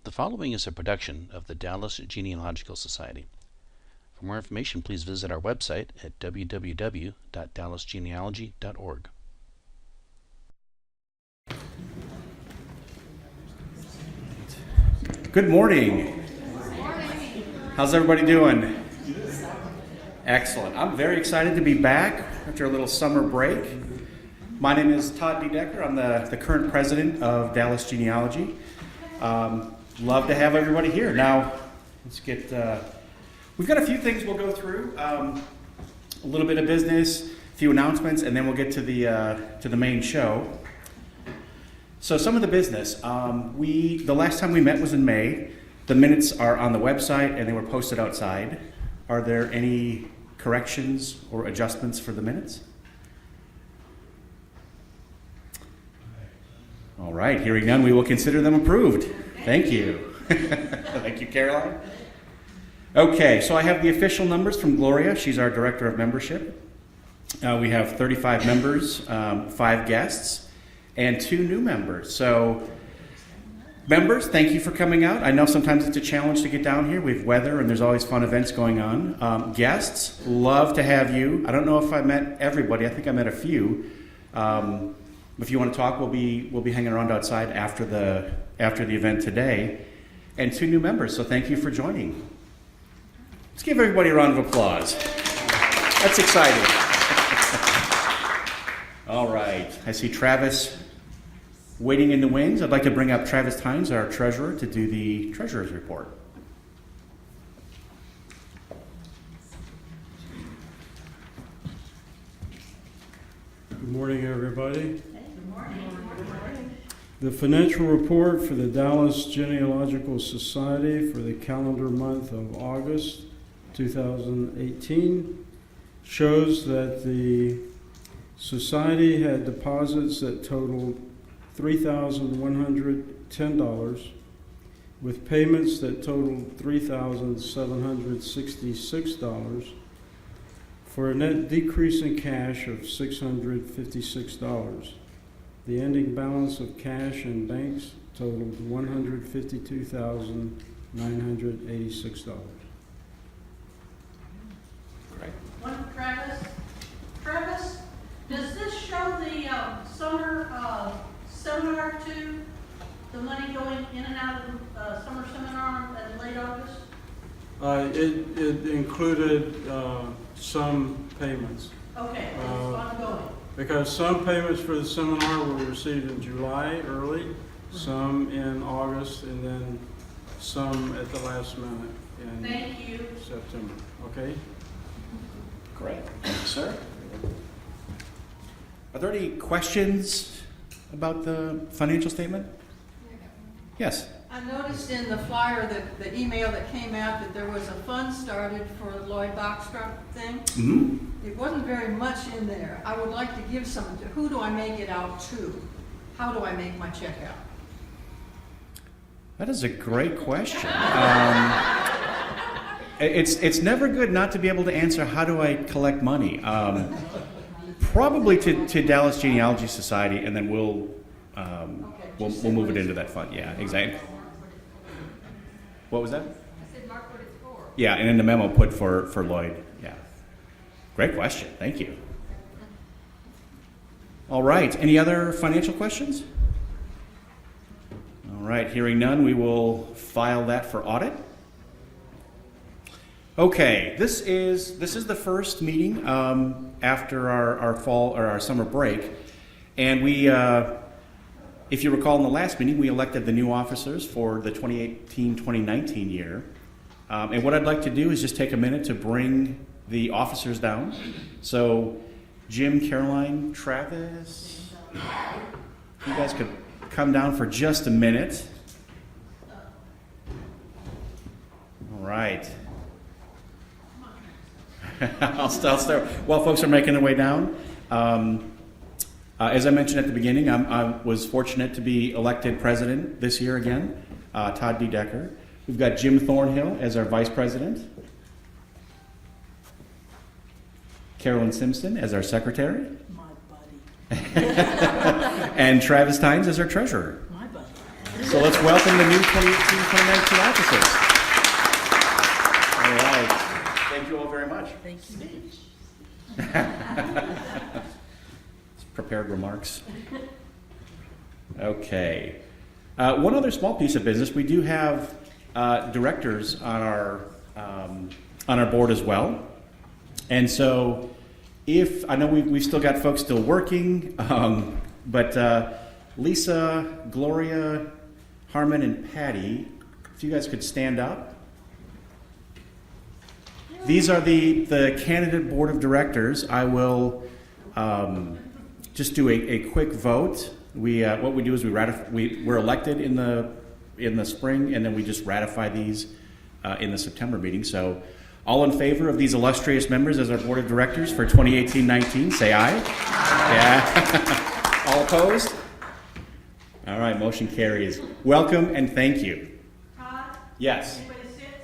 The following is a production of the Dallas Genealogical Society. For more information, please visit our website at www.dallasgenealogy.org. Good morning. How's everybody doing? Excellent. I'm very excited to be back after a little summer break. My name is Todd D. Decker. I'm the current president of Dallas Genealogy. Love to have everybody here. Now, let's get, we've got a few things we'll go through. A little bit of business, a few announcements, and then we'll get to the main show. So some of the business. The last time we met was in May. The minutes are on the website and they were posted outside. Are there any corrections or adjustments for the minutes? All right, hearing none, we will consider them approved. Thank you. Thank you, Caroline. Okay, so I have the official numbers from Gloria. She's our director of membership. We have 35 members, 5 guests, and 2 new members. So, members, thank you for coming out. I know sometimes it's a challenge to get down here. We have weather, and there's always fun events going on. Guests, love to have you. I don't know if I met everybody. I think I met a few. If you want to talk, we'll be hanging around outside after the event today. And 2 new members, so thank you for joining. Let's give everybody a round of applause. That's exciting. All right, I see Travis waiting in the wings. I'd like to bring up Travis Tynes, our treasurer, to do the treasurer's report. Good morning, everybody. The financial report for the Dallas Genealogical Society for the calendar month of August 2018 shows that the society had deposits that totaled $3,110 with payments that totaled $3,766 for a net decrease in cash of $656. The ending balance of cash and banks totaled $152,986. Great. Travis, does this show the summer seminar too? The money going in and out of the summer seminar in late August? It included some payments. Okay, it's ongoing. Because some payments for the seminar were received in July early, some in August, and then some at the last minute in Thank you. September. Okay? Great. Thank you, sir. Are there any questions about the financial statement? Yes. I noticed in the flyer, the email that came out, that there was a fund started for the Lloyd Boxstruck thing. Mm-hmm. It wasn't very much in there. I would like to give some. Who do I make it out to? How do I make my check out? That is a great question. It's never good not to be able to answer, how do I collect money? Probably to Dallas Genealogy Society, and then we'll move it into that fund. Yeah, exactly. What was that? I said mark what it's for. Yeah, and in the memo put for Lloyd. Yeah. Great question. Thank you. All right. Any other financial questions? All right. Hearing none, we will file that for audit. Okay. This is the first meeting after our fall or our summer break, and we. If you recall in the last meeting, we elected the new officers for the 2018-2019 year. And what I'd like to do is just take a minute to bring the officers down. So Jim, Caroline, Travis, you guys could come down for just a minute. All right. I'll start while folks are making their way down. As I mentioned at the beginning, I was fortunate to be elected president this year again, Todd D. Decker. We've got Jim Thornhill as our vice president, Carolyn Simpson as our secretary, My buddy. and Travis Tynes as our treasurer. My buddy. So let's let's welcome the new 2018-2019 officers. All right. Thank you all very much. Thank you. Prepared remarks. Okay. One other small piece of business. We do have directors on our board as well, and so if I know we've still got folks still working, but Lisa, Gloria, Harmon, and Patty, if you guys could stand up. These are the candidate board of directors. I will just do a quick vote. What we do is we're elected in the spring, and then we just ratify these in the September meeting. So all in favor of these illustrious members as our board of directors for 2018-19, say aye. Yeah. All opposed? All right, motion carries. Welcome and thank you. Todd? Yes. Anybody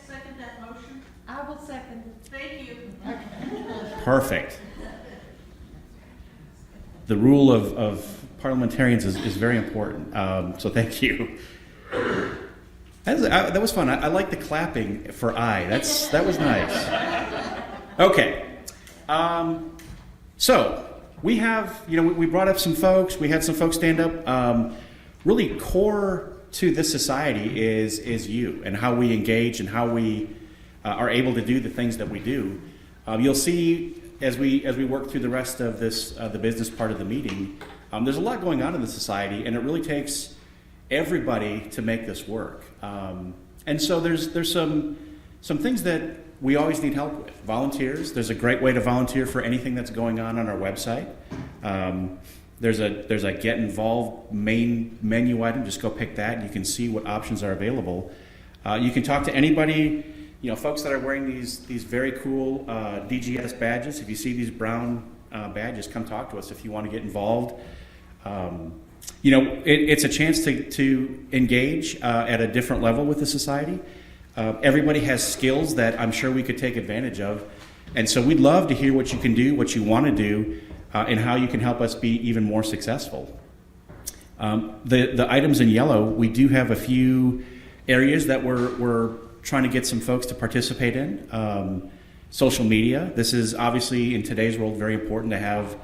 second that motion? I will second. Thank you. Perfect. The rule of parliamentarians is very important, so thank you. That was fun. I like the clapping for aye. That was nice. Okay. So we have, we brought up some folks. We had some folks stand up. Really core to this society is you and how we engage and how we are able to do the things that we do. You'll see as we work through the rest of this the business part of the meeting. There's a lot going on in the society, and it really takes everybody to make this work. And so there's some things that we always need help with. Volunteers. There's a great way to volunteer for anything that's going on our website. There's a get involved main menu item. Just go pick that, and you can see what options are available. You can talk to anybody. Folks that are wearing these very cool DGS badges. If you see these brown badges, come talk to us if you want to get involved. It's a chance to engage at a different level with the society. Everybody has skills that I'm sure we could take advantage of. And so we'd love to hear what you can do, what you want to do, and how you can help us be even more successful. The items in yellow, we do have a few areas that we're trying to get some folks to participate in. Social media. This is obviously in today's world very important to have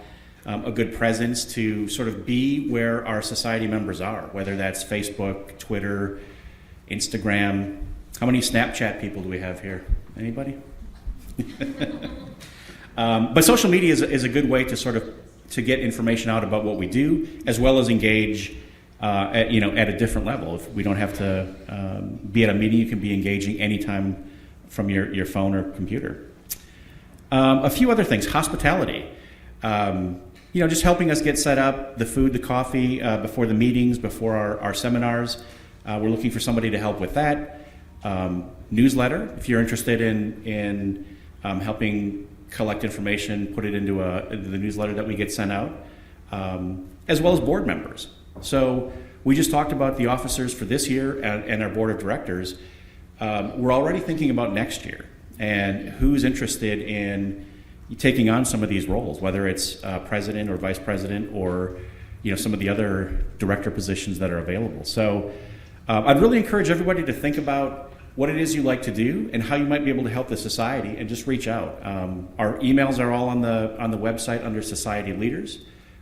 a good presence to sort of be where our society members are, whether that's Facebook, Twitter, Instagram. How many Snapchat people do we have here? Anybody? But social media is a good way to get information out about what we do, as well as engage at a different level. If we don't have to be at a meeting, you can be engaging anytime from your phone or computer. A few other things. Hospitality. Just helping us get set up, the food, the coffee, before the meetings, before our seminars. We're looking for somebody to help with that. Newsletter, if you're interested in helping collect information, put it into the newsletter that we get sent out, as well as board members. So we just talked about the officers for this year and our board of directors. We're already thinking about next year and who's interested in taking on some of these roles, whether it's president or vice president or some of the other director positions that are available. So I'd really encourage everybody to think about what it is you like to do and how you might be able to help the society, and just reach out. Our emails are all on the website under Society Leaders,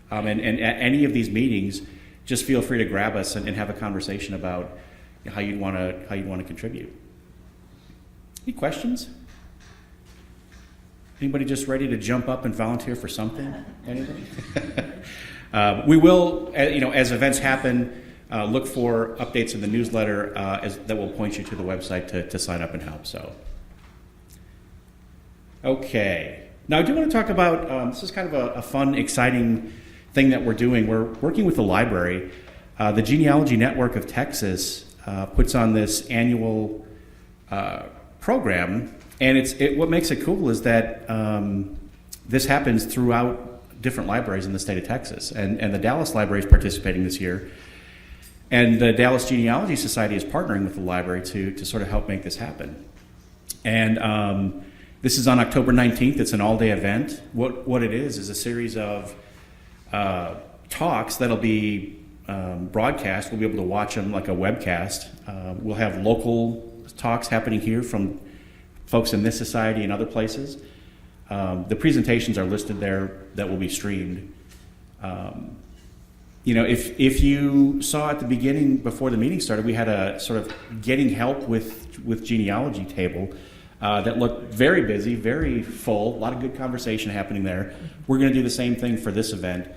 and at any of these meetings, just feel free to grab us and have a conversation about how you'd want to contribute. Any questions? Anybody just ready to jump up and volunteer for something? Anybody? We will, as events happen, look for updates in the newsletter that will point you to the website to sign up and help. So, okay. Now I do want to talk about, this is kind of a fun, exciting thing that we're doing. We're working with the library. The Genealogy Network of Texas puts on this annual program. And what makes it cool is that this happens throughout different libraries in the state of Texas. And the Dallas Library is participating this year. And the Dallas Genealogy Society is partnering with the library to sort of help make this happen. And this is on October 19th. It's an all-day event. What it is a series of talks that'll be broadcast. We'll be able to watch them like a webcast. We'll have local talks happening here from folks in this society and other places. The presentations are listed there that will be streamed. If you saw at the beginning, before the meeting started, we had a sort of getting help with genealogy table that looked very busy, very full, a lot of good conversation happening there. We're going to do the same thing for this event,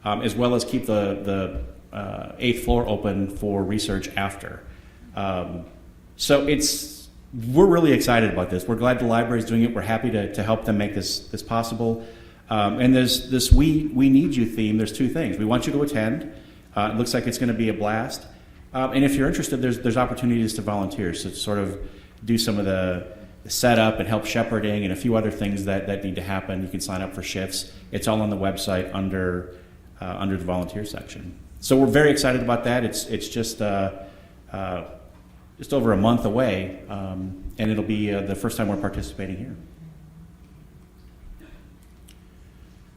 as well as keep the 8th floor open for research after. So we're really excited about this. We're glad the library is doing it. We're happy to help them make this possible. And there's this We Need You theme. There's two things. We want you to attend. It looks like it's going to be a blast. And if you're interested, there's opportunities to volunteer. So sort of do some of the setup and help shepherding and a few other things that need to happen. You can sign up for shifts. It's all on the website under the volunteer section. So we're very excited about that. It's just over a month away, and it'll be the first time we're participating here.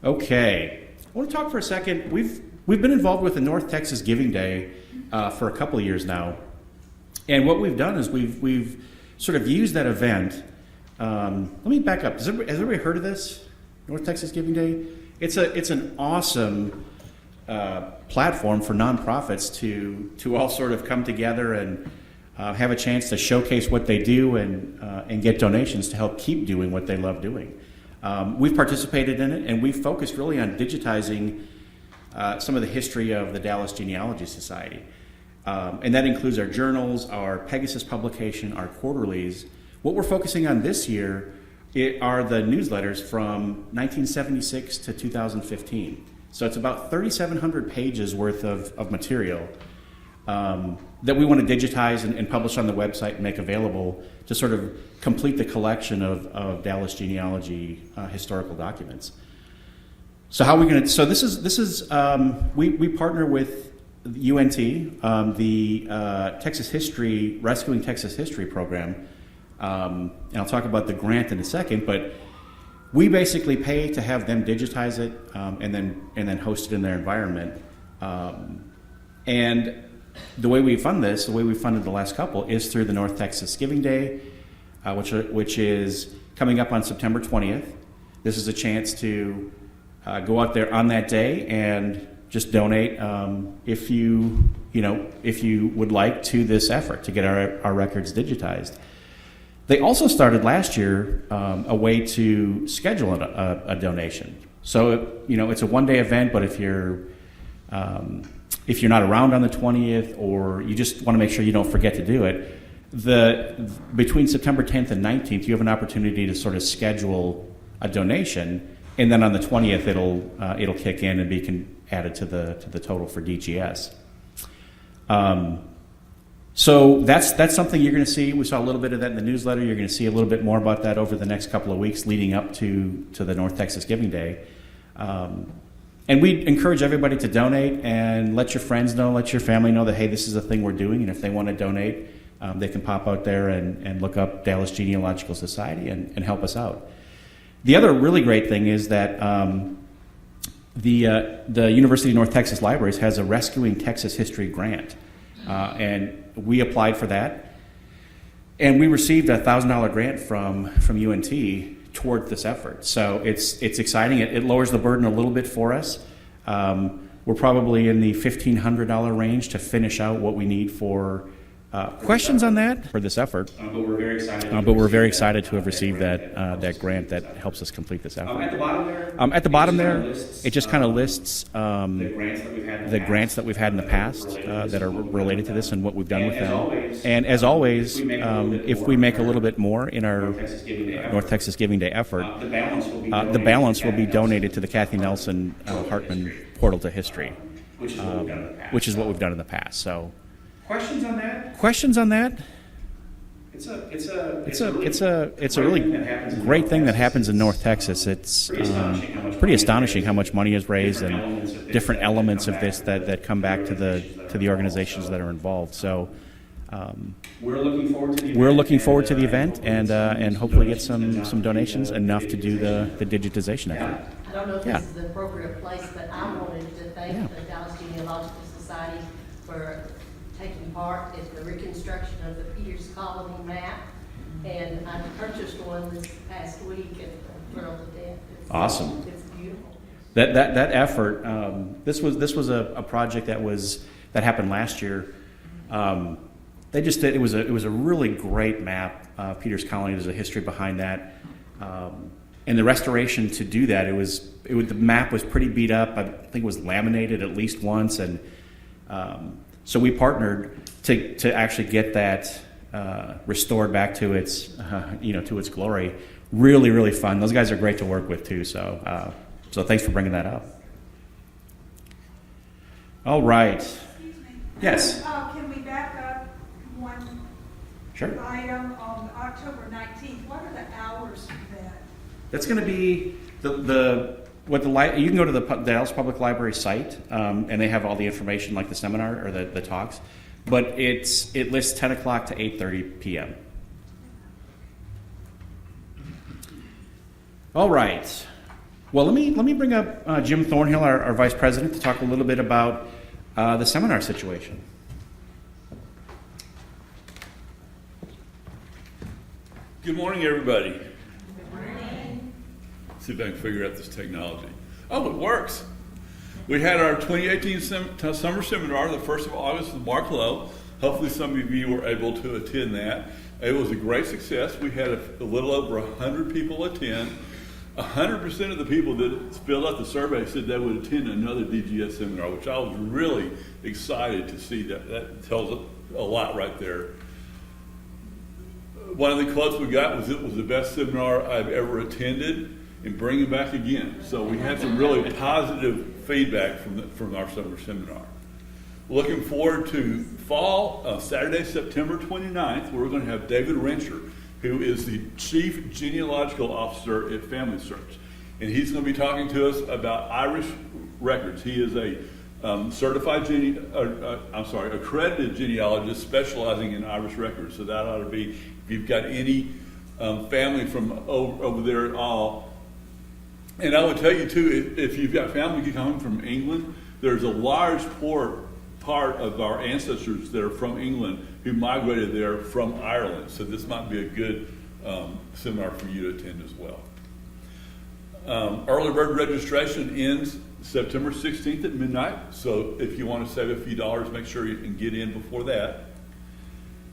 Okay, I want to talk for a second. We've been involved with the North Texas Giving Day for a couple of years now, and what we've done is we've sort of used that event. Let me back up. Has everybody heard of this North Texas Giving Day? It's an awesome platform for nonprofits to all sort of come together and have a chance to showcase what they do and get donations to help keep doing what they love doing. We've participated in it, and we've focused really on digitizing some of the history of the Dallas Genealogy Society. And that includes our journals, our Pegasus publication, our quarterlies. What we're focusing on this year are the newsletters from 1976 to 2015. So it's about 3,700 pages worth of material that we want to digitize and publish on the website and make available to sort of complete the collection of Dallas genealogy historical documents. So how are we going to? So this is we partner with UNT, the Texas History Rescuing Texas History program, and I'll talk about the grant in a second. But we basically pay to have them digitize it and then host it in their environment. And the way we fund this, the way we funded the last couple, is through the North Texas Giving Day, which is coming up on September 20th. This is a chance to go out there on that day and just donate if you would like to this effort to get our records digitized. They also started last year a way to schedule a donation. So it's a one-day event, but if you're not around on the 20th, or you just want to make sure you don't forget to do it, between September 10th and 19th, you have an opportunity to sort of schedule a donation, and then on the 20th, it'll kick in and be added to the total for DGS. So that's something you're going to see. We saw a little bit of that in the newsletter. You're going to see a little bit more about that over the next couple of weeks leading up to the North Texas Giving Day. And we encourage everybody to donate and let your friends know, let your family know that, hey, this is a thing we're doing, and if they want to donate, they can pop out there and look up Dallas Genealogical Society and help us out. The other really great thing is that the University of North Texas Libraries has a Rescuing Texas History grant, and we applied for that, and we received a $1,000 grant from UNT toward this effort. So it's exciting. It lowers the burden a little bit for us. We're probably in the $1,500 range to finish out what we need for questions on that for this effort. But we're very excited to have received that grant that helps us complete this effort. At the bottom there, it just kind of lists the grants that we've had in the past that are related to this and what we've done with them. And as always, if we make a little bit more in our North Texas Giving Day effort, the balance will be donated to the Kathy Nelson Hartman Portal to History, which is what we've done in the past. So. Questions on that? It's a really great thing that happens in North Texas. It's pretty astonishing how much money is raised and different elements of this that come back to the organizations that are involved. So we're looking forward to the event and hopefully get some donations, enough to do the digitization effort. I don't know if this is the appropriate place, but I wanted to thank the Dallas Genealogical Society Society for taking part in the reconstruction of the Peters Colony map. And I purchased one this past week and I'm thrilled to death. Awesome. It's beautiful. That effort, this was a project that happened last year. They just did, it was a really great map. Peters Colony, there's a history behind that. And the restoration to do that, the map was pretty beat up. I think it was laminated at least once, and so we partnered to actually get that restored back to its to its glory. Really, really fun. Those guys are great to work with too. So thanks for bringing that up. All right. Excuse me. Yes. Can we back up one Sure. item on October 19th? What are the hours for that? That's going to be you can go to the Dallas Public Library site, and they have all the information like the seminar or the talks, but it lists 10 o'clock to 8:30 p.m. All right. Well, let me bring up Jim Thornhill, our vice president, to talk a little bit about the seminar situation. Good morning, everybody. Good morning. See if I can figure out this technology. Oh, it works. We had our 2018 summer seminar, the 1st of August with Mark Lowe. Hopefully some of you were able to attend that. It was a great success. We had a little over 100 people attend. 100% of the people that filled out the survey said they would attend another DGS seminar, which I was really excited to see. That tells a lot right there. One of the quotes we got was, "It was the best seminar I've ever attended, and bring it back again." So we had some really positive feedback from our summer seminar. Looking forward to fall, Saturday, September 29th, we're going to have David Rencher, who is the Chief Genealogical Officer at Family Search. And he's going to be talking to us about Irish records. He is a accredited genealogist specializing in Irish records. So that ought to be, if you've got any family from over there at all. And I would tell you too, if you've got family coming from England, there's a large part of our ancestors that are from England who migrated there from Ireland. So this might be a good seminar for you to attend as well. Early bird registration ends September 16th at midnight. So if you want to save a few dollars, make sure you can get in before that.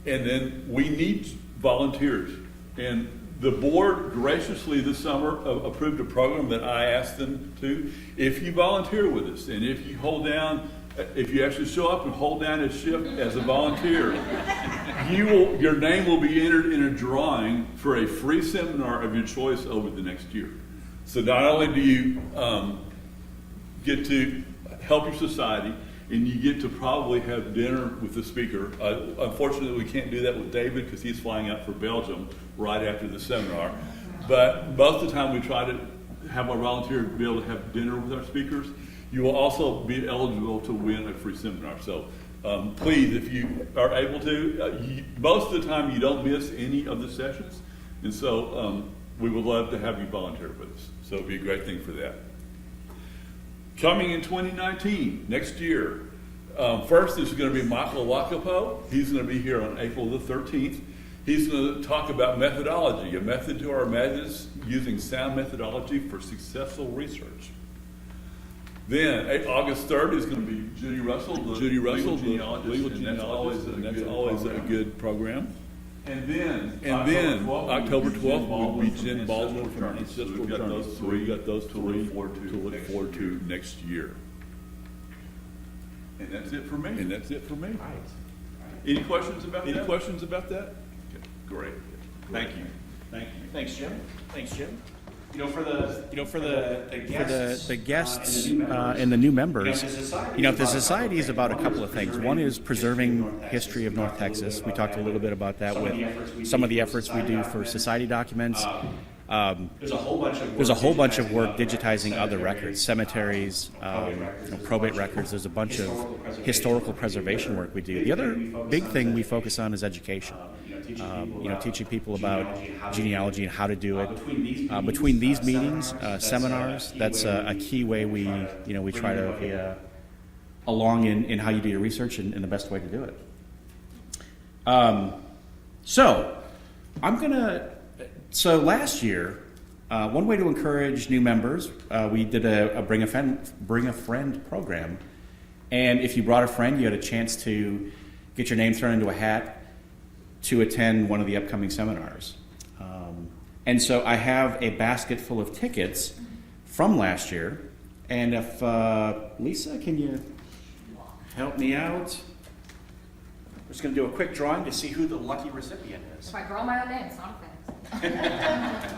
And then we need volunteers. And the board graciously this summer approved a program that I asked them to. If you volunteer with us, and if you actually show up and hold down a shift as a volunteer, your name will be entered in a drawing for a free seminar of your choice over the next year. So not only do you get to help your society, and you get to probably have dinner with the speaker. Unfortunately, we can't do that with David because he's flying out for Belgium right after the seminar. But most of the time we try to have our volunteers be able to have dinner with our speakers. You will also be eligible to win a free seminar. So please, if you are able to, most of the time you don't miss any of the sessions. And so we would love to have you volunteer with us. So it'd be a great thing for that. Coming in 2019, next year, first is going to be Michael Wakapo. He's going to be here on April the 13th. He's going to talk about methodology, a method to our madness using sound methodology for successful research. Then August 3rd is going to be Judy Russell, the legal genealogist, and that's always a good program. And then October 12th will be Jen Baldwin from Ancestral Attorneys. So we got those to look forward to next year. And that's it for me. Right. Any questions about that? Okay, great. Thank you. Thanks, Jim. For the guests and the new members, the society is about a couple of things. One is preserving history of North Texas. We talked a little bit about that with some of the efforts we do for society documents. There's a whole bunch of work digitizing other records, cemeteries, probate records. There's a bunch of historical preservation work we do. The other big thing we focus on is education. Teaching people about genealogy and how to do it. Between these meetings, seminars, that's a key way we try to along in how you do your research and the best way to do it. So last year, one way to encourage new members, we did a bring a friend program. And if you brought a friend, you had a chance to get your name thrown into a hat to attend one of the upcoming seminars. And so I have a basket full of tickets from last year. And if, Lisa, can you help me out? We're just going to do a quick drawing to see who the lucky recipient is. If I draw my own name, it's not offense.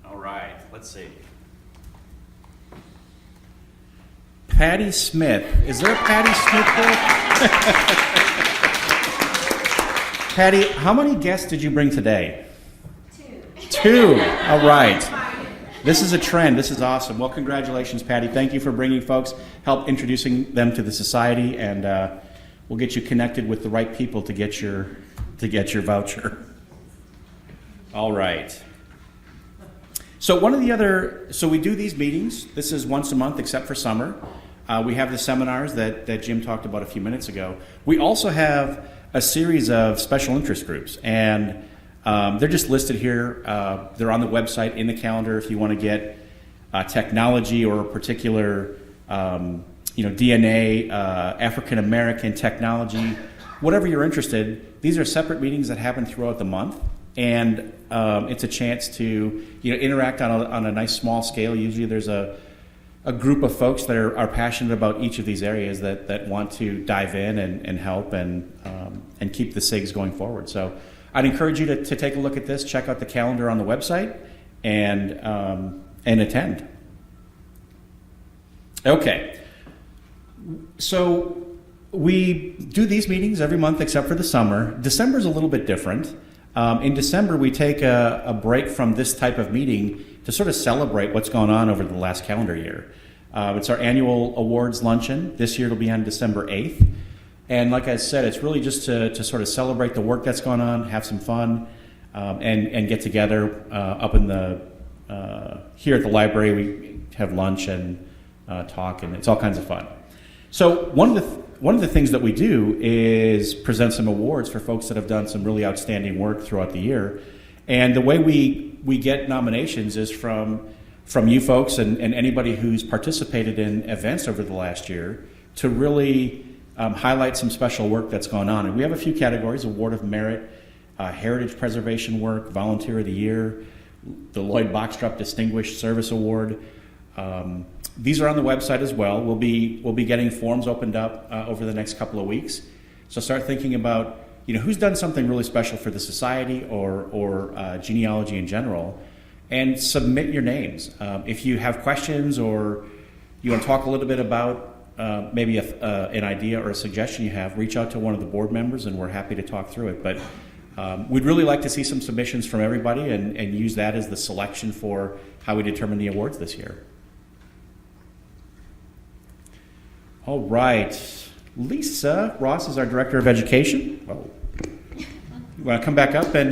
All right, let's see. Patty Smith. Is there a Patty Smith there? Patty, how many guests did you bring today? 2. All right. This is a trend. This is awesome. Well, congratulations, Patty. Thank you for bringing folks, help introducing them to the society, and we'll get you connected with the right people to get your voucher. All right. So we do these meetings. This is once a month, except for summer. We have the seminars that Jim talked about a few minutes ago. We also have a series of special interest groups, and they're just listed here. They're on the website in the calendar if you want to get technology or a particular, DNA, African American technology, whatever you're interested. These are separate meetings that happen throughout the month, and it's a chance to interact on a nice small scale. Usually, there's a group of folks that are passionate about each of these areas that want to dive in and help and keep the SIGs going forward. So I'd encourage you to take a look at this, check out the calendar on the website, and attend. Okay. So we do these meetings every month except for the summer. December's a little bit different. In December, we take a break from this type of meeting to sort of celebrate what's gone on over the last calendar year. It's our annual awards luncheon. This year it'll be on December 8th. And like I said, it's really just to sort of celebrate the work that's gone on, have some fun, and get together up in here at the library. We have lunch and talk, and it's all kinds of fun. So one of the things that we do is present some awards for folks that have done some really outstanding work throughout the year. And the way we get nominations is from you folks and anybody who's participated in events over the last year to really highlight some special work that's gone on. And we have a few categories: Award of Merit, Heritage Preservation Work, Volunteer of the Year, the Lloyd Boxtrup Distinguished Service Award. These are on the website as well. We'll be getting forms opened up over the next couple of weeks. So start thinking about who's done something really special for the society or genealogy in general, and submit your names. If you have questions or you want to talk a little bit about maybe an idea or a suggestion you have, reach out to one of the board members, and we're happy to talk through it. But we'd really like to see some submissions from everybody and use that as the selection for how we determine the awards this year. All right. Lisa Ross is our Director of Education. Whoa. You want to come back up and...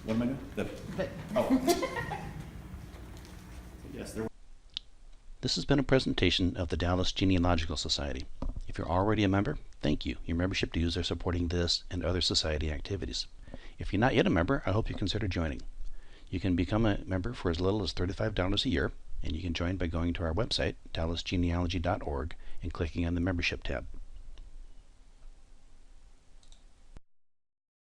what am I doing? Yes, there. This has been a presentation of the Dallas Genealogical Society. If you're already a member, thank you. Your membership dues are supporting this and other society activities. If you're not yet a member, I hope you consider joining. You can become a member for as little as $35 a year, and you can join by going to our website, dallasgenealogy.org, and clicking on the membership tab.